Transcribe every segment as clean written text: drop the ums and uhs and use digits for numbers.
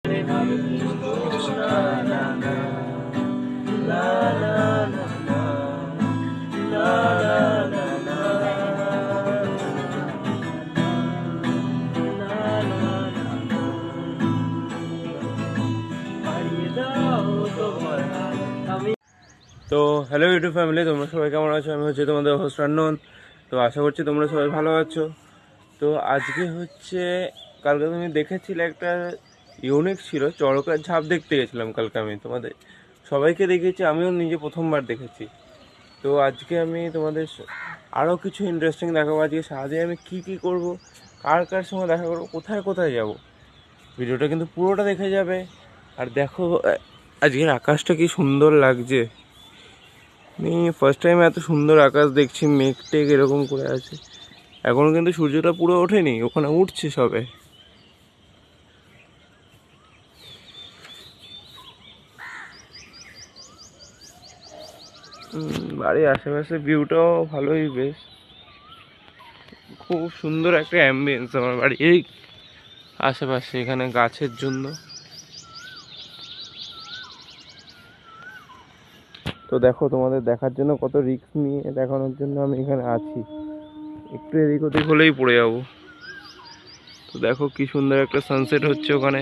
তো hello YouTube family, তোমরা সবাই কেমন আছো? আমি হচ্ছে তোমাদের হোস্ট রান্নন। তো আশা করছি তোমরা সবাই ভালো আছো। তো আজকে হচ্ছে, কালকে তুমি দেখেছিলে একটা ইউনিক ছিল, চড়কের ঝাঁপ দেখতে গেছিলাম কালকে। আমি তোমাদের সবাইকে দেখেছি, আমিও নিজে প্রথমবার দেখেছি। তো আজকে আমি তোমাদের আরও কিছু ইন্টারেস্টিং দেখাবো। আজকে সারাদিন আমি কী কী করবো, কার কার সঙ্গে দেখা করবো, কোথায় কোথায় যাব, ভিডিওটা কিন্তু পুরোটা দেখে যাবে। আর দেখো আজকের আকাশটা কি সুন্দর লাগছে। আমি ফার্স্ট টাইম এত সুন্দর আকাশ দেখছি, মেঘ টেঘ এরকম করে আছে। এখনো কিন্তু সূর্যটা পুরো ওঠেনি, ওখানে উঠছে সবে। বাড়ির আশেপাশে ভিউটাও ভালোই, বেশ খুব সুন্দর একটা অ্যাম্বিয়েন্স আমার বাড়ির আশেপাশে, এখানে গাছের জন্য। তো দেখো, তোমাদের দেখার জন্য কত রিস্ক নিয়ে দেখানোর জন্য আমি এখানে আছি। একটু এদিক ওদিক হলেই পড়ে যাবো। তো দেখো কি সুন্দর একটা সানসেট হচ্ছে ওখানে।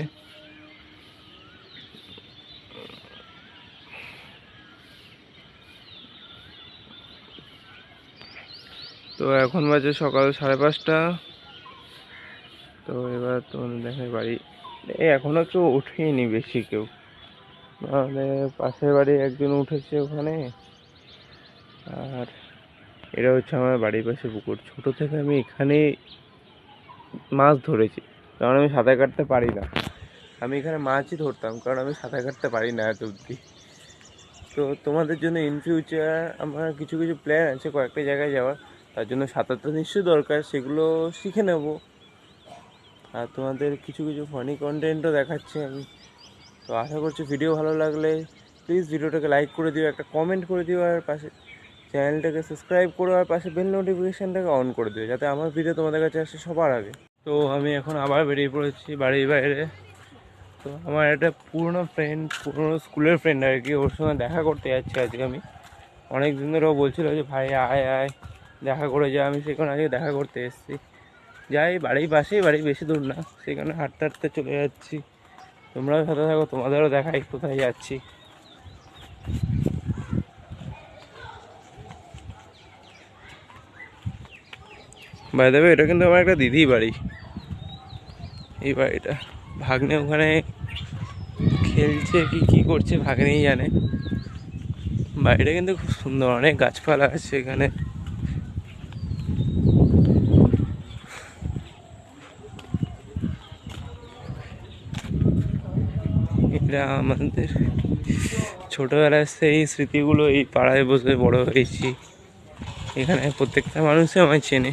তো এখন বাজে সকাল 5:30। তো এবার তোমাদের দেখাই বাড়ি। এখনো কেউ ওঠেনি, বেশি কেউ। মানে পাশের বাড়ি একজন উঠেছে ওখানে। আর এটা হচ্ছে আমার বাড়ির পাশে পুকুর। ছোট থেকে আমি এখানে মাছ ধরেছি, কারণ আমি সাঁতার কাটতে পারি না। আমি এখানে মাছই ধরতাম, কারণ আমি সাঁতার কাটতে পারি না এত অব্দি। তো তোমাদের জন্য ইন ফিউচার আমার কিছু কিছু প্ল্যান আছে কয়েকটা জায়গায় যাওয়ার। তার জন্য সাঁতার তো নিশ্চয়ই দরকার, সেগুলো শিখে নেব। আর তোমাদের কিছু কিছু ফানি কন্টেন্টও দেখাচ্ছি আমি। তো আশা করছি ভিডিও ভালো লাগলে প্লিজ ভিডিওটাকে লাইক করে দিও, একটা কমেন্ট করে দিও, আর পাশে চ্যানেলটাকে সাবস্ক্রাইব করো, আর পাশে বেল নোটিফিকেশানটাকে অন করে দিও, যাতে আমার ভিডিও তোমাদের কাছে আসে সবার আগে। তো আমি এখন আবার বেরিয়ে পড়েছি বাড়ির বাইরে। তো আমার একটা পুরনো ফ্রেন্ড, পুরনো স্কুলের ফ্রেন্ড আর কি, ওর সঙ্গে দেখা করতে যাচ্ছি আজকে আমি। অনেক দিন ধরে ও বলছিল যে ভাই আয় আয় দেখা করে যা। আমি সেখানে আজকে দেখা করতে এসেছি। যাই, বাড়ির পাশেই বাড়ি, বেশি দূর না, সেখানে হাঁটতে হাঁটতে চলে যাচ্ছি। তোমরাও সাথে থাকো, তোমাদেরও দেখাই কোথায় যাচ্ছি। বাই দেবে, এটা কিন্তু আমার একটা দিদির বাড়ি। এই বাড়িটা ভাগ্নে ওখানে খেলছে কি কি করছে ভাগ্নেই জানে। বাড়িটা কিন্তু খুব সুন্দর, অনেক গাছপালা আছে এখানে। এটা আমাদের ছোটবেলার সেই স্মৃতিগুলো, এই পাড়ায় বসে বড় হয়েছি। এখানে প্রত্যেকটা মানুষই আমায় চেনে।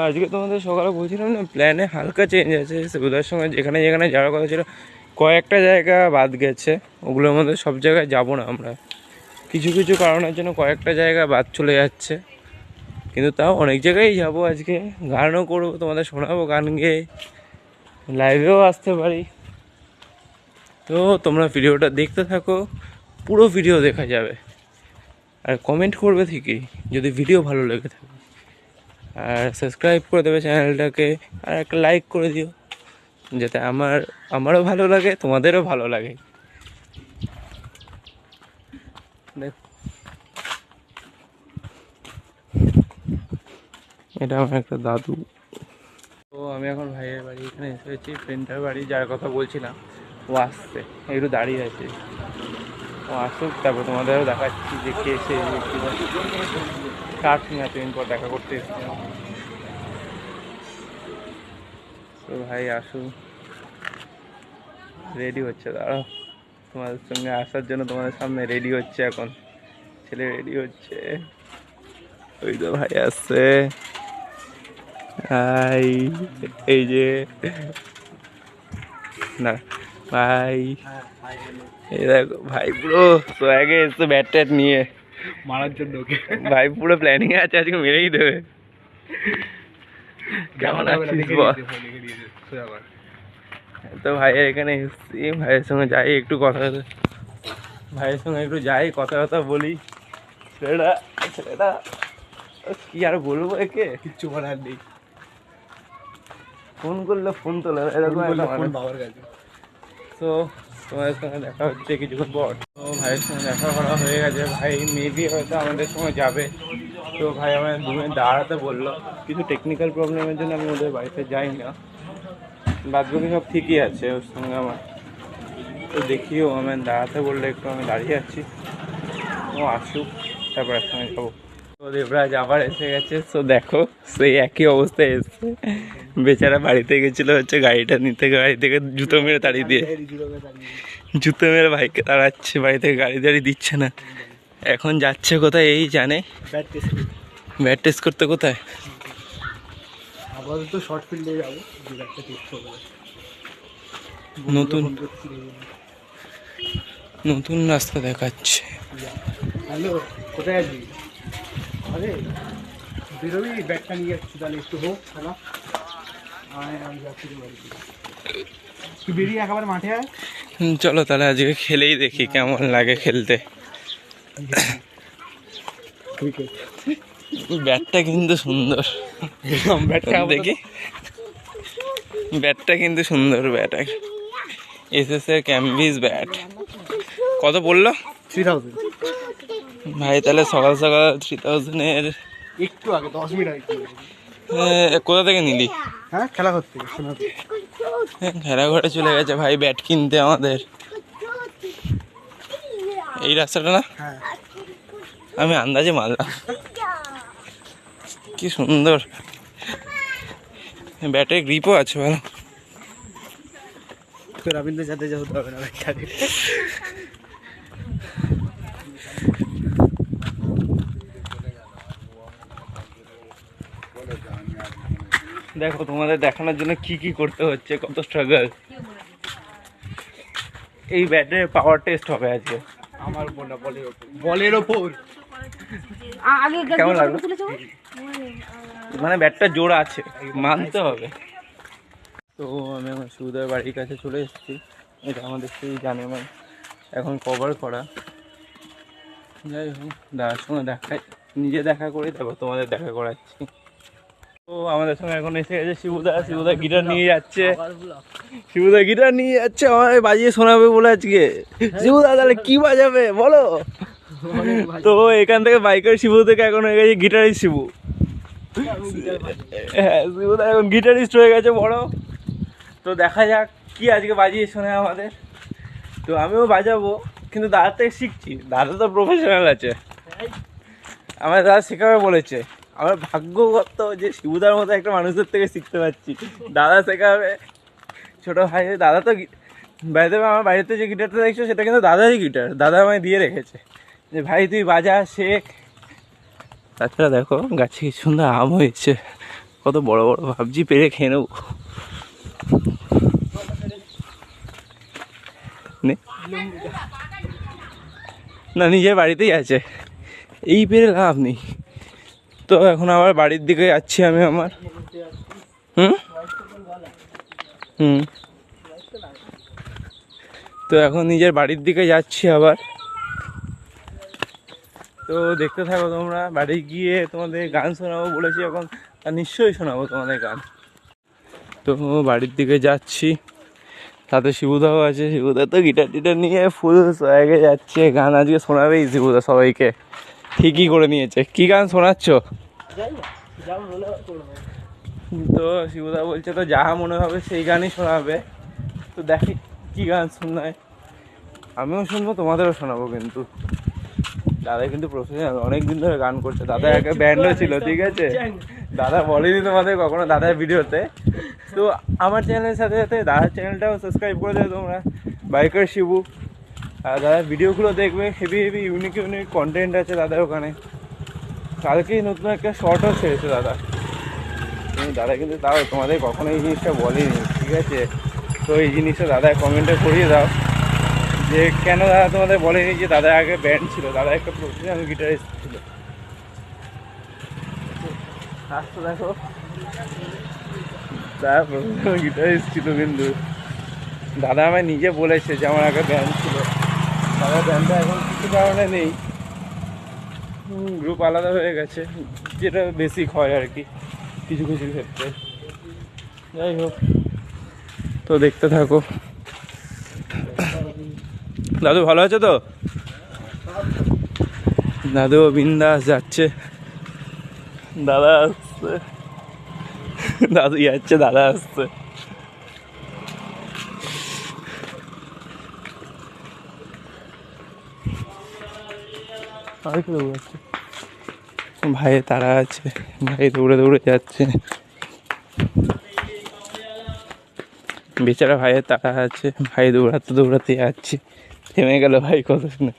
আজকে তোমাদের সকালে বলছিলাম না, প্ল্যানে হালকা চেঞ্জ আছে। সেগুলোর সঙ্গে যেখানে যেখানে যাওয়ার কথা ছিল, কয়েকটা জায়গা বাদ গেছে। ওগুলোর মধ্যে সব জায়গায় যাব না আমরা, কিছু কিছু কারণের জন্য কয়েকটা জায়গা বাদ চলে যাচ্ছে। কিন্তু তাও অনেক জায়গায় যাব আজকে। গানও করবো, তোমাদের শোনাবো গান গেয়ে, লাইভেও আসতে পারি। তো তোমরা ভিডিওটা দেখতে থাকো, পুরো ভিডিও দেখা যাবে। আর কমেন্ট করবে ঠিকই যদি ভিডিও ভালো লেগে থাকে। আর সাবস্ক্রাইব করে দেবে চ্যানেলটাকে, আর একটা লাইক করে দিও, যাতে আমারও ভালো লাগে, তোমাদেরও ভালো লাগে। দেখ, এটা আমার একটা দাদু। তো আমি এখন ভাইয়ের বাড়ি এখানে এসেছি, ফ্রেন্ডটার বাড়ি, যার কথা বলছিলাম। ও আসছে, একটু দাঁড়িয়ে আছে। ও আসুক, তারপর তোমাদেরও দেখাচ্ছি যে কে এসে কার সঙ্গে এতদিন পর দেখা করতে এসেছে। তো ভাই আসুক, রেডি হচ্ছে, দাঁড়াও। তোমাদের সঙ্গে আসার জন্য তোমাদের সামনে রেডি হচ্ছে এখন, ছেলে রেডি হচ্ছে। ওই তো ভাই আসছে। হাই, এই যে না ভাই, এই দেখো ভাই পুরো সোয়াগে এসছে, ব্যাট ট্যাট নিয়ে মারার জন্য। ভাই পুরো প্ল্যানিং আছে, আজকে মেরেই দেবে। কেমন আছিস বল? তো ভাইয়ের এখানে এসেছি, ভাইয়ের সঙ্গে যাই একটু কথা, ভাইয়ের সঙ্গে একটু যাই কথা বলি। ছেলেটা ছেলেটা কি আর বলবো, একে কিচ্ছু বলার নেই। ফোন করলে ফোন তোলে না, এরকম একটা ফোন মানুষ। বাবার কাছে। তো তোমাদের সঙ্গে দেখা হচ্ছে কিছুক্ষণ পর। তো ভাইয়ের সঙ্গে দেখা করা হয়ে গেছে, ভাই মেবি হয়তো আমাদের সঙ্গে যাবে। তো ভাই আমার 2 মিনিট দাঁড়াতে বললো, কিছু টেকনিক্যাল প্রবলেমের জন্য আমি ওদের বাড়িতে যাই না, বাদ বাকি সব ঠিকই আছে ওর সঙ্গে আমার। তো দেখিও আমার দাঁড়াতে বললে একটু, আমি দাঁড়িয়ে আছি, ও আসুক তারপর একসঙ্গে যাবো। তো দেবরাজ আবার এসে গেছে। তো দেখো সেই একই অবস্থায় এসছে, বেচারা বাড়িতে গেছিলো হচ্ছে গাড়িটা নিতে, গাড়ি থেকে জুতো মেরে তাড়িয়ে দিয়ে, জুতো মেরে ভাইকে তাড়াচ্ছে, বাড়ি থেকে গাড়ি দিচ্ছে না। এখন যাচ্ছে কোথায় এই জানে, ব্যাট টেস্ট করতে। কোথায়? আপাতত শর্ট ফিল্ডে যাবো, একটা টেস্ট করবো। নতুন রাস্তা দেখাচ্ছে। হ্যালো, কোথায় আছি? আরে বেরোবি, ব্যাগটা নিয়ে যাচ্ছি, তাহলে একটু হোক খেলা। আমি যাচ্ছি বাড়িতে, তুই বেরিয়ে একেবারে মাঠে আয়। চলো তাহলে আজকে খেলেই দেখি কেমন লাগে খেলতে। ক্রিকেট ব্যাটটা কিন্তু সুন্দর, ব্যাটটা দেখি ব্যাটটা কিন্তু সুন্দর, ব্যাট এসএস এর ক্যাম্বিস ব্যাট। কত পড়লো? 3000। ভাই তাহলে সকাল সকাল 3000-এর একটু আগে 10 মিনিট আগে। কোথা থেকে নিলি? হ্যাঁ, খেলা করতে খেলা ঘরে চলে গেছে ভাই ব্যাট কিনতে আমাদের। এই রাস্তাটা না? হ্যাঁ, আমি আন্দাজে মারলাম। কি সুন্দর, ব্যাটের গ্রিপও আছে ভালো। রবীন্দ্র জাদেজা হতে হবে না খেলে। দেখো তোমাদের দেখানোর জন্য কি কি করতে হচ্ছে, কত স্ট্রাগল। এই ব্যাটের পাওয়ার টেস্ট হবে আজকে আমার বলের ওপর কেমন লাগলো? মানে ব্যাটটা জোর আছে, মানতে হবে। তো আমি আমার সুবিধার বাড়ির কাছে চলে এসেছি। এটা আমাদের সেই জানে মানে এখন কভার করা। যাই হোক, দাদার সঙ্গে দেখাই, নিজে দেখা করে তারপর তোমাদের দেখা করাচ্ছি। তো আমাদের সঙ্গে এখন এসে গেছে শিবুদা। শিবুদা গিটার নিয়ে যাচ্ছে, শিবুদা গিটার নিয়ে যাচ্ছে, আমার বাজিয়ে শোনাবে বলে আজকে। শিবুদা তাহলে কি বাজাবে বলো? তো এখান থেকে বাইকের শিবু থেকে এখন হয়ে গেছে গিটারিস্ট শিবু। হ্যাঁ, শিবুদা এখন গিটারিস্ট হয়ে গেছে বড়। তো দেখা যাক কি আজকে বাজিয়ে শোনায় আমাদের। তো আমিও বাজাবো, কিন্তু দাদার থেকে শিখছি, দাদা তো প্রফেশনাল আছে, আমার দাদা শেখাবে বলেছে। আমার ভাগ্যগত যে শিবুদার মতো একটা মানুষের থেকে শিখতে পারছি, দাদা শেখাবে। ছোটো ভাই, দাদা তো বাড়িতে, আমার বাড়িতে যে গিটারটা দেখছো সেটা কিন্তু দাদারই গিটার, দাদা আমায় দিয়ে রেখেছে যে ভাই তুই বাজা শেখ। তাছাড়া দেখো গাছে কি সুন্দর আম হয়েছে, কত বড় বড়, ভাবছি পেরে খেয়ে নেবো। না, নিজের বাড়িতেই আছে, এই পেরে লাভ নেই। তো এখন আবার বাড়ির দিকে যাচ্ছি আমি আমার। হুম, তো এখন নিজের বাড়ির দিকে যাচ্ছি আবার। তো দেখতে থাকো তোমরা, বাড়ি গিয়ে তোমাদের গান শোনাবো বলেছি এখন, আর নিশ্চয়ই শোনাবো তোমাদের গান। তো বাড়ির দিকে যাচ্ছি, সাথে শিবুদাও আছে। শিবুদা তো গিটার টিটার নিয়ে ফুল সোয়াগে যাচ্ছে, গান আজকে শোনাবেই শিবুদা সবাইকে, ঠিকই করে নিয়েছে। কি গান শোনাচ্ছ? তো শিবুদা বলছে তো যা মনে হবে সেই গানই শোনাবে। তো দেখি কি গান শোনায়, আমিও শুনবো, তোমাদেরও শোনাবো। কিন্তু দাদা কিন্তু প্রফেশনাল, অনেকদিন ধরে গান করছে, দাদা একটা ব্যান্ডও ছিল, ঠিক আছে? দাদা বলেনি তোমাদের কখনো দাদার ভিডিওতে। তো আমার চ্যানেলের সাথে সাথে দাদার চ্যানেলটাও সাবস্ক্রাইব করে দেবে তোমরা, বাইকার শিবু। আর দাদার ভিডিওগুলো দেখবে, heavy heavy unique unique content আছে দাদার ওখানে। কালকেই নতুন একটা শর্টও ছেড়েছে দাদা। দাদা কিন্তু তাও তোমাদের কখনো এই জিনিসটা বলেনি, ঠিক আছে? তো এই জিনিসটা দাদা কমেন্টে করিয়ে দাও যে কেন দাদা তোমাদের বলেনি যে দাদা আগে ব্যান্ড ছিল, দাদা একটা প্রফেশনাল গিটারিস্ট ছিল। আসতে দেখো, তারপর গিটারিস্ট ছিল কিন্তু দাদা আমায় নিজে বলেছে যে আমার আগে ব্যান্ড ছিল, দাদা ব্যান্ডটা এখন কিছু কারণে নেই, গ্রুপ আলাদা হয়ে গেছে, যেটা বেসিক হয় আর কি কিছু কিছু ক্ষেত্রে। যাই হোক, তো দেখতে থাকো। দাদু ভালো আছে তো? দাদু বিন্দাস যাচ্ছে, দাদা আসছে, দাদু যাচ্ছে, দাদা আসছে। আর কি দৌড়াচ্ছে, ভাইয়ের তারা আছে, ভাই দৌড়ে দৌড়ে যাচ্ছে, বেচারা ভাইয়ের তারা আছে, ভাই দৌড়াতে দৌড়াতে যাচ্ছে, থেমে গেল ভাই কত শুনে।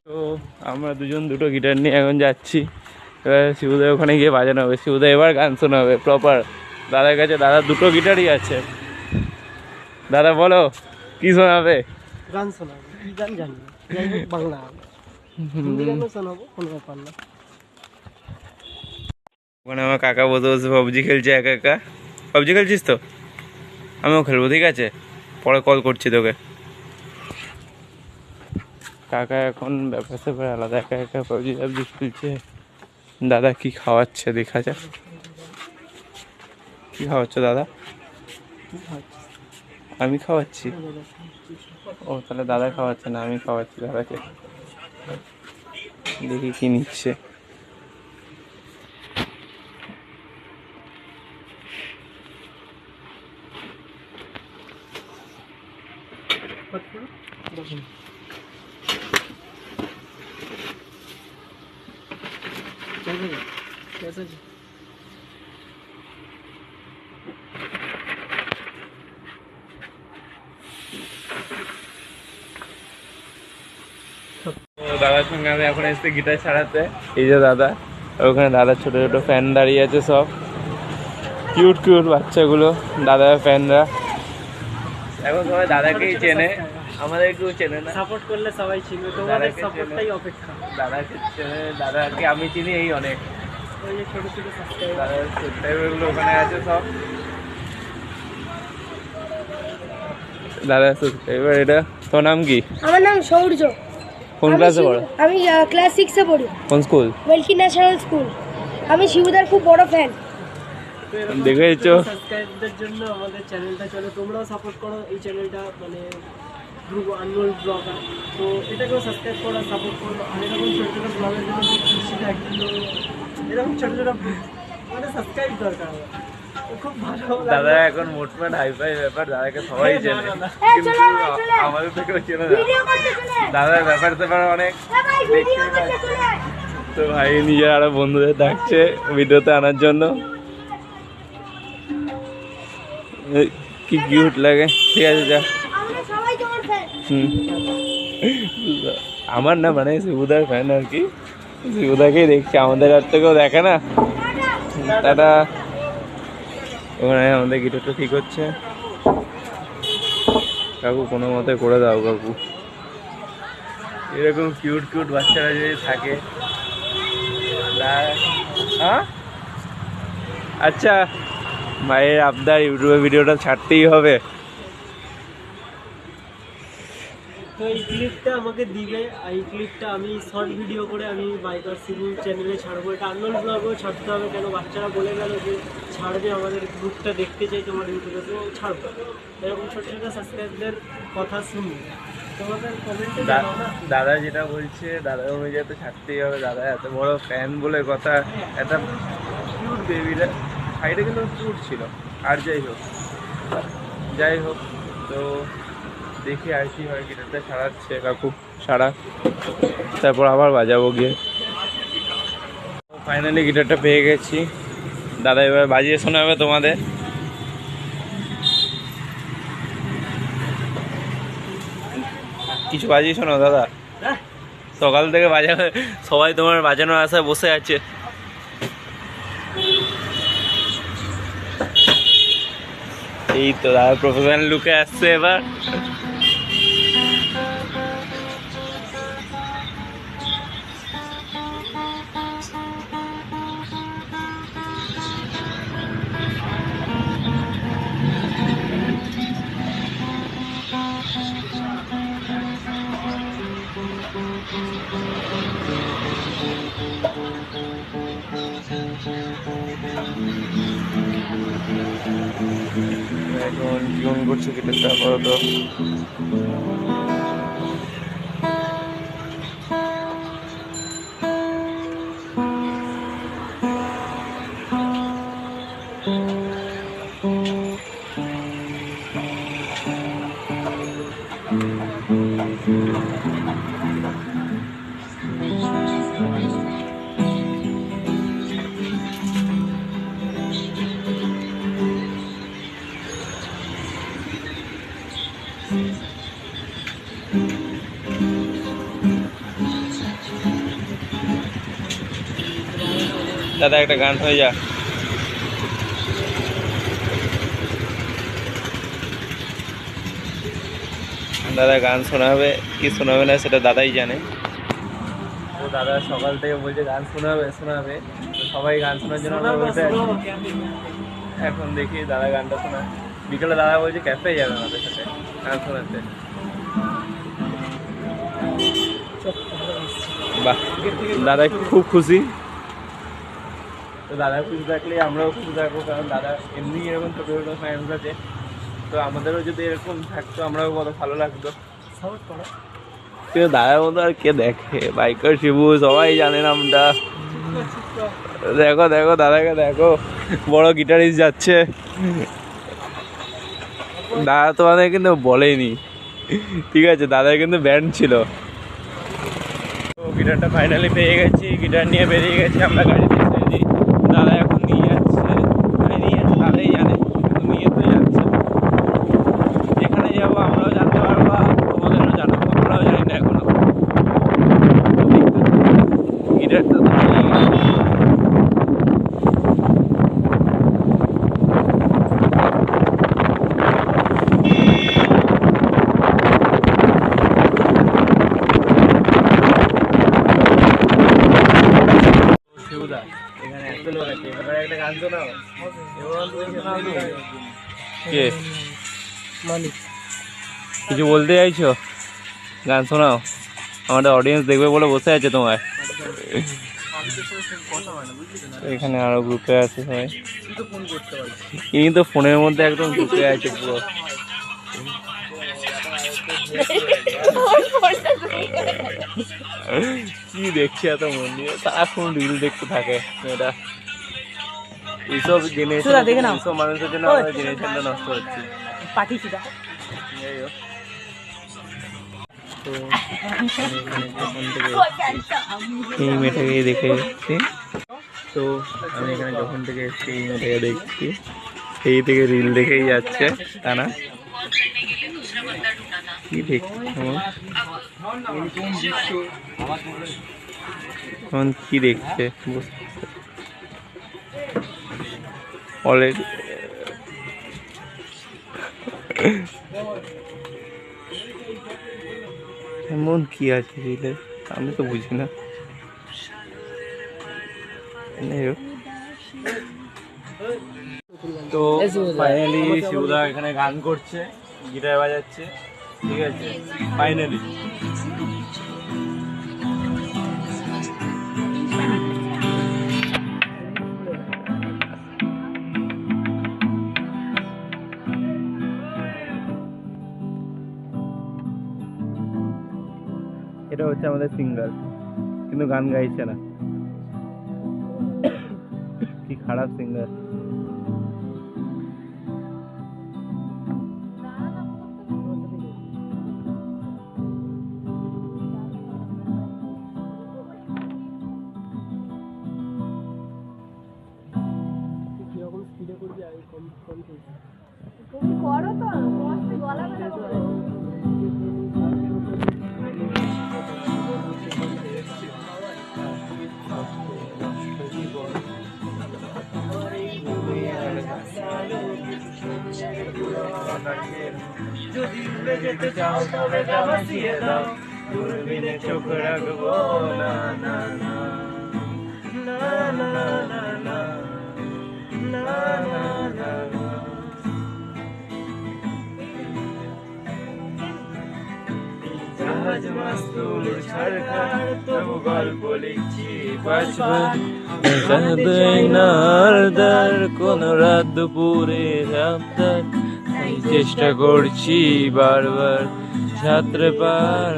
তো আমরা দুজন দুটো গিটার নিয়ে এখন যাচ্ছি, এবার শিবুদের ওখানে গিয়ে বাজানো হবে, শিবুদা এবার গান শোনা হবে প্রপার দাদার কাছে। দাদা দুটো গিটারই আছে, দাদা বলো কি শোনাবে? গান শোনাবো, কি গান জানি না, যাই হোক বাংলা হিন্দি গানও শোনাবো, কোনো ব্যাপার না। ওখানে আমার কাকা বসে বসে পাবজি খেলছে একা একা। পাবজি খেলছিস তো? আমিও খেলবো, ঠিক আছে, পরে কল করছি তোকে। কাকা এখন ব্যাপার স্যাপার আলাদা, একা একা পাবজি টাবজি খেলছে। দাদা কি খাওয়াচ্ছে দেখা যাক, কি খাওয়াচ্ছ দাদা? আমি খাওয়াচ্ছি? ও তাহলে দাদা খাওয়াচ্ছে না, আমি খাওয়াচ্ছি দাদাকে। দেখি কি নিচ্ছে। দাদার সঙ্গে আমি এখন এসেছি গিটার ছাড়াতে। এই যে দাদা, ওখানে দাদার ছোট ছোট ফ্যান দাঁড়িয়ে আছে, সব কিউট কিউট বাচ্চাগুলো, দাদার ফ্যানরা। এখন সবাই দাদাকেই চেনে, আমাদের কেউ চেনে না। সাপোর্ট করলে সবাই চিনবে, তোমাদের সাপোর্টটাই অপেক্ষা। দাদাকে চেনে, দাদাকে আমি চিনি এই অনেক। ওই যে ছোট ছোট সাবস্ক্রাইবার, দাদার সাবস্ক্রাইবারগুলো ওখানে আছে সব। দাদার সাবস্ক্রাইবার। এটা তোর নাম কি? আমার নাম সৌর্য। কোন ক্লাসে পড়ো? আমি ক্লাস 6 এ পড়ি। কোন স্কুল? ওয়েলকি national school. আমি শিবুদার খুব বড় ফ্যান। দেখেছো? সাবস্ক্রাইবদের জন্য আমাদের চ্যানেলটা চলে, তোমরাও সাপোর্ট করো এই চ্যানেলটা, মানে ধ্রুব আনমোল ব্লগার, তো এটাকেও সাবস্ক্রাইব করো, সাপোর্ট করো। আর এরকম ছোটো ছোটো ব্লগের জন্য খুশি থাকি, তো এরকম ছোটো ছোটো মানে সাবস্ক্রাইব দরকার আমার, তো খুব ভালো দাদা এখন মোটমাট হাইফাই ব্যাপার, দাদাকে সবাই চেনে, কিন্তু আমাদের থেকেও চেনে না। দাদার ব্যাপার স্যাপার অনেক দেখতে পাচ্ছি। তো ভাই নিজের আরো বন্ধুদের ডাকছে ভিডিওতে আনার জন্য। কি কিউট লাগে। ঠিক আছে যা। আমরা সবাই তোমার ফ্যান। আমার না মানে শিবুদার ফ্যান আর কি, শিবুদাকেই দেখছি, আমাদের আর তো কেউ দেখে না। দাদা ওখানে আমাদের গিটারটা ঠিক হচ্ছে। কাকু কোনো মতে করে দাও কাকু। এরকম কিউট কিউট বাচ্চারা যদি থাকে। হ্যাঁ আচ্ছা, মায়ের আবদার, ইউটিউবে ভিডিওটা ছাড়তেই হবে। তো এই ক্লিপটা আমাকে দিবে, এই ক্লিপটা আমি শর্ট ভিডিও করে আমি বাইকার সিভিল চ্যানেলে ছাড়বো। এটা আননোন ব্লগেও ছাড়তে হবে, কেন বাচ্চারা বলে গেল যে ছাড়বে, আমাদের গ্রুপটা দেখতে চাই তোমার ইউটিউবে, তো ছাড়বো। এরকম ছোটো ছোটো সাবস্ক্রাইবদের কথা শুনি, তোমাদের কমেন্টে জানাও না। দাদা যেটা বলছে, দাদা অনুযায়ী তো ছাড়তেই হবে। দাদা এত বড় ফ্যান বলে কথা। একটা কিউট বেবিটা, সাইডে কিন্তু কিউট ছিল। আর যাই হোক তো দেখি আর কি হয়। গিটারটা সারাচ্ছে কাকু, সারা, তারপর আবার বাজাবো গিয়ে। ফাইনালি গিটারটা পেয়ে গেছি। দাদা এবার বাজিয়ে শোনাবে তোমাদের। কিছু বাজিয়ে শোনাও দাদা। সকাল থেকে বাজানো, সবাই তোমার বাজানোর আশায় বসে আছে। এই তো দাদা প্রফেশনাল লুকে আসছে এবার। এখন টিউন করছে গিটারটা আপাতত। দাদা একটা গান হয়ে যা। দাদা গান শোনাবে কি শোনাবে না সেটা দাদাই জানে। তো দাদা সকাল থেকে বলছে গান শোনাবে তো সবাই গান শোনার জন্য আমরা বলতে এখন দেখি দাদা গানটা শোনায়। বিকেলে দাদা বলছে ক্যাফে যাবে আমাদের সাথে গান শোনাতে। বাহ, দাদা খুব খুশি। তো দাদা খুশি থাকলে আমরাও খুশি থাকবো, কারণ দাদা এমনি এরকম ছোটো ছোটো ফ্যান্স আছে, তো আমাদেরও যদি এরকম থাকতো আমরাও কত ভালো লাগতো। কিন্তু দাদার মতো আর কে দেখে, বাইকার শিবু সবাই জানে নামটা। দেখো দেখো দাদাকে দেখো, বড় গিটারিস্ট যাচ্ছে। দাদা তোমাদের কিন্তু বলেনি, ঠিক আছে, দাদার কিন্তু ব্যান্ড ছিল। তো গিটারটা ফাইনালি পেয়ে গেছি, গিটার নিয়ে বেরিয়ে গেছি আমরা গাড়িতে। দাদা এখন নিয়ে যাচ্ছে, দাদাই জানে, কিন্তু নিয়ে তো যাচ্ছে। যেখানে যাবো আমরাও জানতে পারবো, তোমাদেরও জানাবো, আমরাও জানি না এখনো। গিটারটা তো নিয়ে গেছে। শিবুদা এখানে এত লোক আছে, এবারে একটা গান শোনাও। কে মালিক কিছু বলতে চাইছো? গান শোনাও, আমাদের অডিয়েন্স দেখবে বলে বসে আছে তোমার। এখানে আরো গ্রুপে আছে সবাই, এই তো ফোনের মধ্যে একদম ঢুকে আছে পুরো। কি দেখছি এত মন দিয়ে, সারাক্ষণ রিল দেখতে থাকে মেয়েটা। এইসব জেনারেশন, এইসব মানুষের জন্য আমাদের জেনারেশনটা নষ্ট হচ্ছে। যাই হোক, তো এই মেয়েটাকে দেখে এসছি। তো আমি এখানে যখন থেকে এসছি এই মেয়েটাকে দেখছি, এই থেকে রিল দেখেই যাচ্ছে তারা। কি দেখছি এখন, কি দেখছে অলরেডি। এমন কি আছে রিলে আমি তো বুঝি না। তো ফাইনালি শিবুদা এখানে গান করছে, গিটার বাজাচ্ছে, ঠিক আছে ফাইনালি। এটা হচ্ছে আমাদের সিঙ্গার, কিন্তু গান গাইছে না। কি খারাপ সিঙ্গার। তুমি করো তো মস্ত গলা ব্যথা করে। যদি উড়ে যেতে চাও তবে ভাসিয়ে দাও, দূরবীনে চোখ রাখবো না না না না না না না না না না না। জাহাজ মাস্তুল ছাড়খাড় তবু গল্প লিখছি পাঁচবার দার কোন রাত দুপুরে রাবদার চেষ্টা করছি বারবার ছাত্র পার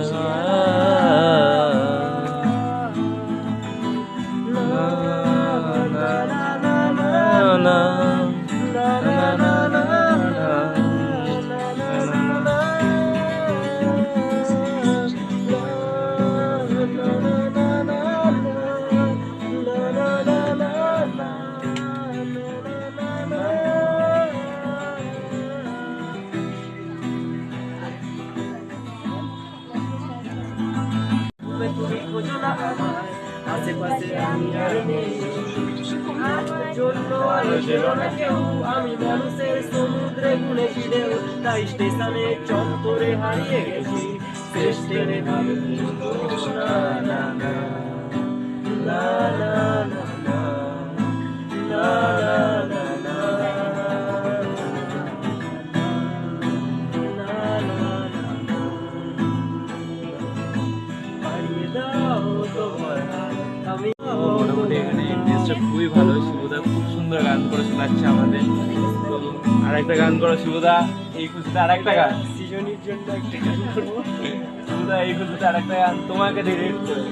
তুমি খোঁজো না আমায় আশেপাশে আমি আর নেই আমার জন্য আলো ছিল না কেউ আমি মানুষের সমুদ্রে গুনেছি ঢেউ তাই স্টেশনে চত্বরে হারিয়ে গেছি শেষ ট্রেনে ভাবিনি না না না না না না না না না না মোটামুটি এখানে এমবিএসটা খুবই ভালো। শিবদা খুব সুন্দর গান করে শোনাচ্ছে আমাদের। তো আরেকটা গান করো শিবদা, এই খুশিতে আরেকটা গান সৃজনীর জন্য একটা গান করবো। শিবদা এই খুশিতে আরেকটা গান তোমাকে ডিরেক্ট করে।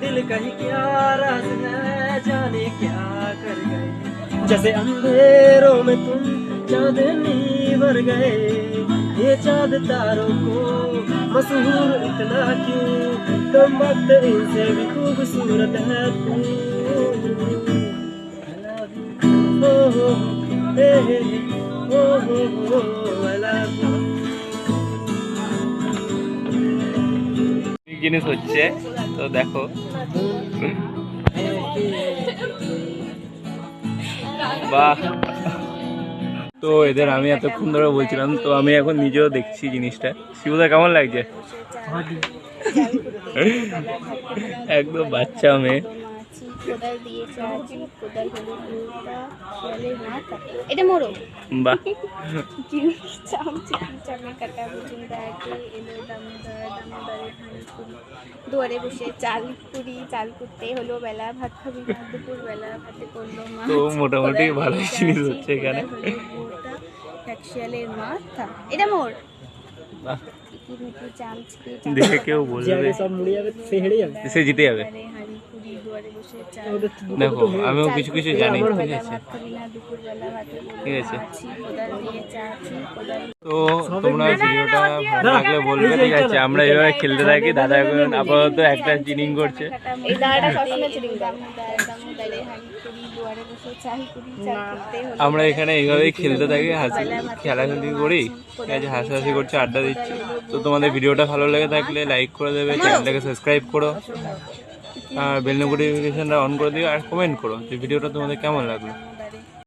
दिल का ही क्या राज है जाने क्या कर गए जैसे अंधेरों में तुम चांदनी भर गए ये चांद तारों को मशहूर इतना क्यों कम वक्त इनसे भी खूबसूरत है तू ओ हो हे हे ओ हो I love you জিনিস হচ্ছে তো দেখো বাহ। তো এদের আমি এতক্ষণ ধরে বলছিলাম, তো আমি এখন নিজেও দেখছি জিনিসটা। শিবদা কেমন লাগছে? একদম বাচ্চা মেয়ে। কোদাল দিয়েছে আছি কোদাল হলো দুটা শিয়ালের মাথা এটা মোড়ো বাহ। চামচি চামে কাটা বুঝুন দাঁড়াকে এলো দামোদরের হাঁড়ি কুড়ি দুয়ারে বসে চাল কুড়তে হলো বেলা ভাত খাবি না দুপুর বেলা ভাতে করলো মা তো মোটামুটি ভালো জিনিস হচ্ছে এখানে। এক শিয়ালের মাথা এটা মোর বাহ। চামচি দেখে কেউ বলবে সব মুড়ে যাবে, সে হেরে যাবে। সে জিতে যাবে। হাঁড়ি কুড়ি দুয়ারে বসে চাল দেখো আমিও কিছু কিছু জানি, ঠিক আছে ঠিক আছে। তো তোমরা ভিডিওটা ভালো লাগলে বলবে, ঠিক আছে। আমরা এভাবে খেলতে থাকি। দাদা এখন আপাতত একটা চিনিং করছে। আমরা এখানে এইভাবেই খেলতে থাকি, খেলাখেলি করি, ঠিক আছে, হাসাহাসি করছি, আড্ডা দিচ্ছি। তো তোমাদের ভিডিওটা ভালো লেগে থাকলে লাইক করে দেবে, চ্যানেলটাকে সাবস্ক্রাইব করো, আর বেল নোটিফিকেশনটা অন করে দিও, আর কমেন্ট করো যে ভিডিওটা তোমাদের কেমন লাগলো।